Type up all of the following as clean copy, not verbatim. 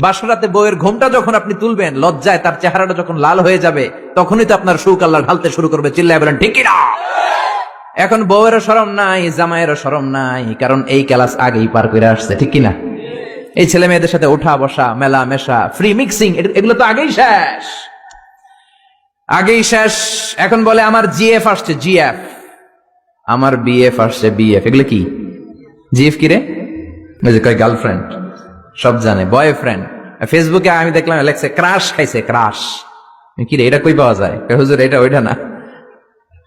বাসরাতে বউয়ের ঘুমটা যখন আপনি তুলবেন, লজ্জায় তার চেহারাটা যখন লাল হয়ে যাবে, তখনই তো আপনার সুখ আল্লাহ ঢালতে শুরু করবে। চিল্লায় বলেন ঠিক কিনা? এখন বউয়েরও শরম নাই, জামাইয়েরও শরম নাই, কারণ এই ক্লাস আগেই পার করে আসছে। ঠিক কিনা? এই ছেলে মেয়েদের সাথে ওঠা বসা, মেলা মেশা, ফ্রি মিক্সিং, এগুলো তো আগেই শেষ, আগেই শেষ। এখন বলে আমার জিএফ আসছে, জিএফ, আমার বিএফ আসছে, বিএফ। এগুলো কি? জিএফ কি রে? ওই যে কয় গার্লফ্রেন্ড, সব জানে, বয়ফ্রেন্ড। ফেসবুকে আমি দেখলাম লেখছে ক্রাশ খাইছে, ক্রাশ। কি রে, এটা কই পাওয়া যায়? হুজুর এটা ওইটা না।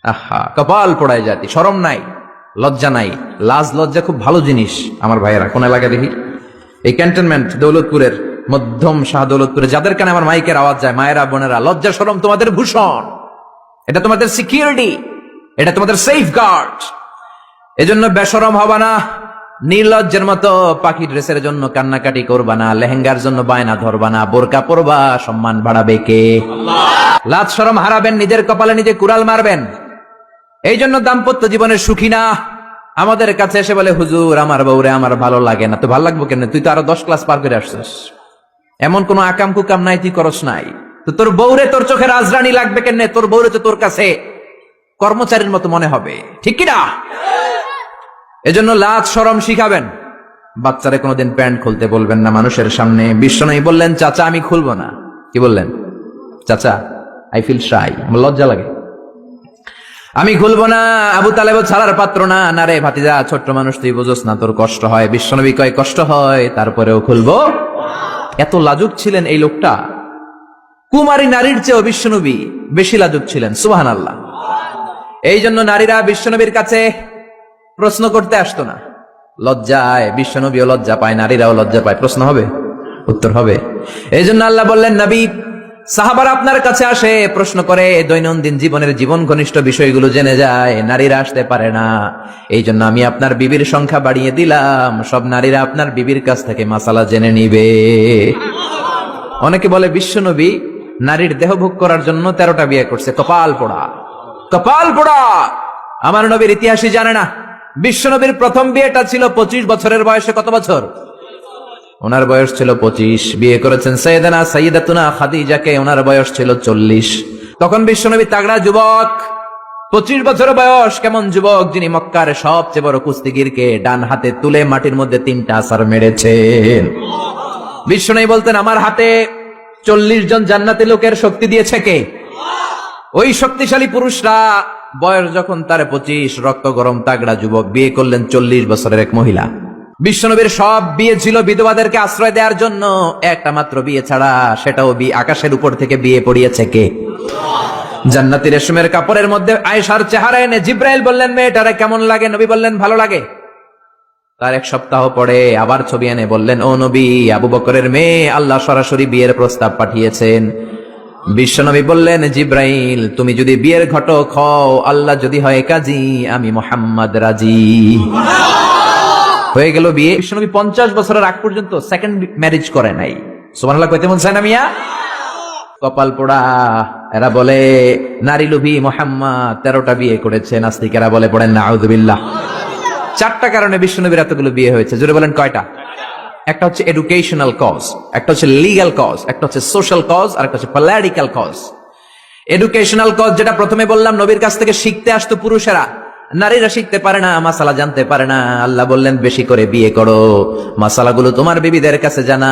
আহা, কপাল পোড়ায় জাতি, শরম নাই, লজ্জা নাই। লাজ লজ্জা খুব ভালো জিনিস আমার ভাইয়েরা। কোন এলাকা দেখি? এই ক্যান্টনমেন্ট দৌলতপুরের, মধ্যম শাহ দৌলতপুরে, যাদের কানে আমার মাইকের আওয়াজ যায়, মায়েরা বোনেরা, লজ্জা শরম তোমাদের ভূষণ, এটা তোমাদের সিকিউরিটি, এটা তোমাদের সেফ গার্ড। এজন্য বেশরম হবা না, নির্লজ্জের মতো পাখি ড্রেসের জন্য কান্নাকাটি করবা না, লেহেঙ্গার জন্য বায়না ধরবা না, বোরকা পরবা, সম্মান বাড়াবে কে? লাজ শরম হারাবেন, নিজের কপালে নিজে কুড়াল মারবেন। এই জন্য দাম্পত্য জীবনের সুখী না। আমাদের কাছে এসে বলে হুজুর আমার বউরে আমার ভালো লাগে না। তো ভালো লাগবো কেন? তুই তো আরো 10 ক্লাস পার করে আসছিস, এমন কোন আকাম কুকাম নাই, তুই করস নাই। তো তোর বউরে তোর চোখে রাজরানী লাগবে কেন? তোর বউরে তো তোর কাছে কর্মচারীর মতো মনে হবে। ঠিক কিনা? এজন্য লাজ শরম শিখাবেন। বাচ্চারে কোনোদিন প্যান্ট খুলতে বলবেন না মানুষের সামনে। বিশ্বনবী বললেন চাচা আমি খুলবো না। কি বললেন? চাচা আই ফিল শাই, আমার লজ্জা লাগে, আমি খুলবো না। আবু তালেব ছাড়ার পাত্র না। না রে ভাতিজা, ছোট্ট মানুষ, তুই বুঝোস না, তোর কষ্ট হয়। বিশ্বনবী কয় কষ্ট হয়, তারপরেও খুলবো। এত লাজুক ছিলেন এই লোকটা। কুমারী নারীর চেয়েও বিশ্বনবী বেশি লাজুক ছিলেন। সুবহানাল্লাহ। এই জন্য নারীরা বিশ্বনবীর কাছে প্রশ্ন করতে আসতো না, লজ্জায়। বিশ্বনবীও লজ্জা পায়, নারীরাও লজ্জা পায়। প্রশ্ন হবে, উত্তর হবে। এই জন্য আল্লাহ বললেন নবী, সাহাবারা আপনার কাছে আসে, প্রশ্ন করে, দৈনন্দিন জীবনের জীবন ঘনিষ্ঠ বিষয়গুলো জেনে যায়, নারীরা আসতে পারে না। এই জন্য আমি আপনার বিবির সংখ্যা বাড়িয়ে দিলাম, সব নারীরা আপনার বিবির কাছ থেকে মাসালা জেনে নিবে। অনেকে বলে বিশ্বনবী নারীর দেহভোগ করার জন্য 13টা বিয়ে করছে। কপাল পোড়া, কপাল পোড়া। আমার নবীর ইতিহাসই জানে না। বিশ্বনবীর প্রথম বিয়েটা ছিল 25 বছরের বয়সে। কত বছর? ওনার বয়স ছিল 25। বিয়ে করেছেন সাইয়্যিদাতুনা খাদিজাকে, ওনার বয়স ছিল 40। তখন বিশ্বনবী তাগড়া যুবক, 25 বছরের বয়স। কেমন যুবক? যিনি মক্কার সবচেয়ে বড় কুস্তিগিরকে ডান হাতে তুলে মাটির মধ্যে 3টা আছাড় মেরেছেন। বিশ্বনবী বলতেন আমার হাতে 40 জন জান্নাতি লোকের শক্তি দিয়েছে কে? ওই শক্তিশালী পুরুষরা। বয়স যখন তার 25, রক্ত গরম তাগড়া যুবক, বিয়ে করলেন 40 বছরের এক মহিলা। বিশ্বনবীর সব বিয়ে ছিল বিধবাদেরকে আশ্রয় দেওয়ার জন্য। একটা মাত্র বিয়ে ছাড়া, সেটাও আকাশের উপর থেকে বিয়ে পড়িয়েছে কে? জান্নাতি রেশমের কাপড়ের মধ্যে আয়েশার চেহারা এনে জিব্রাইল বললেন মেয়েটারে কেমন লাগে? নবী বললেন ভালো লাগে। তার 1 সপ্তাহ পরে আবার ছবি এনে বললেন ও নবী, আবু বকরের মেয়ে, আল্লাহ সরাসরি বিয়ের প্রস্তাব পাঠিয়েছেন। বিশ্বনবী বললেন জিব্রাইল, তুমি যদি বিয়ের ঘটক হও, আল্লাহ যদি হয় কাজী, আমি মুহাম্মদ রাজি। হয়ে গেল বিয়ে। বিশ্বনবী 50 বছরের আগ পর্যন্ত সেকেন্ড ম্যারেজ করে নাই। সুবহানাল্লাহ কইতে মন চায় না মিয়া? কপাল পোড়া। এরা বলে নারী লোভী মুহাম্মদ 13টা বিয়ে করেছে। নাস্তিকেরা বলে পড়েন নাউযুবিল্লাহ। 4টা কারণে বিশ্বনবীর এতগুলো বিয়ে হয়েছে। জোরে বলেন কয়টা? একটা হচ্ছে এডুকেশনাল কজ, একটা হচ্ছে লিগ্যাল কজ, একটা হচ্ছে সোশ্যাল কজ, আর একটা হচ্ছে পলিটিক্যাল কজ। এডুকেশনাল কজ যেটা প্রথমে বললাম, নবীর কাছ থেকে শিখতে আসতো পুরুষেরা, নারীরা শিখতে পারে না, মাসালা জানতে পারে না। আল্লাহ বললেন বেশি করে বিয়ে করো, মাসালাগুলো তোমার বিবিদের কাছে জানা।